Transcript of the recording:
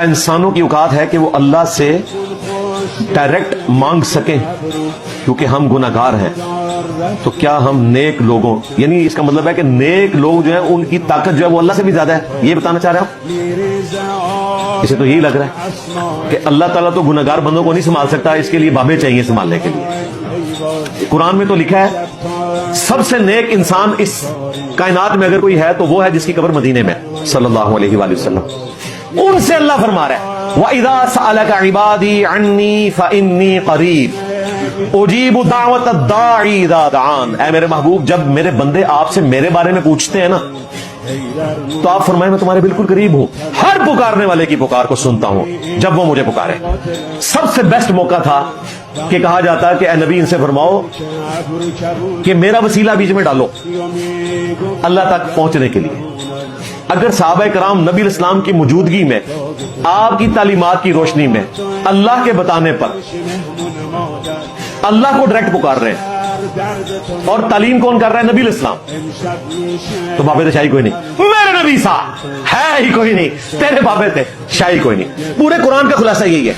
انسانوں کی اوقات ہے کہ وہ اللہ سے ڈائریکٹ مانگ سکیں کیونکہ ہم گناہگار ہیں. تو کیا ہم نیک لوگوں، یعنی اس کا مطلب ہے کہ نیک لوگ جو ہیں ان کی طاقت جو ہے وہ اللہ سے بھی زیادہ ہے، یہ بتانا چاہ رہے ہو؟ اسے تو یہی لگ رہا ہے کہ اللہ تعالیٰ تو گناہگار بندوں کو نہیں سنبھال سکتا، اس کے لیے بابیں چاہیے سنبھالنے کے لیے. قرآن میں تو لکھا ہے سب سے نیک انسان اس کائنات میں اگر کوئی ہے تو وہ ہے جس کی قبر مدینے میں، صلی اللہ علیہ وآلہ وسلم. ان سے اللہ فرما رہا ہے وَإِذَا سَأَلَكَ عِبَادِي عَنِّي فَإِنِّي قَرِيبٌ اُجِيبُ دَعْوَةَ الدَّاعِ إِذَا دَعَانِ. اے میرے محبوب، جب میرے بندے آپ سے میرے بارے میں پوچھتے ہیں نا تو آپ فرمائیں میں تمہارے بالکل قریب ہوں، ہر پکارنے والے کی پکار کو سنتا ہوں جب وہ مجھے پکارے. سب سے بیسٹ موقع تھا کہ کہا جاتا کہ اے نبی ان سے فرماؤ کہ میرا وسیلہ بیچ میں ڈالو اللہ تک پہنچنے کے لیے. اگر صحابہ کرام نبی الاسلام کی موجودگی میں آپ کی تعلیمات کی روشنی میں اللہ کے بتانے پر اللہ کو ڈائریکٹ پکار رہے ہیں اور تعلیم کون کر رہا ہے؟ نبی الاسلام. تو بابے تو شاہی کوئی نہیں، میرے نبی صاحب ہے ہی کوئی نہیں، تیرے بابے تھے شاہی کوئی نہیں. پورے قرآن کا خلاصہ یہی ہے.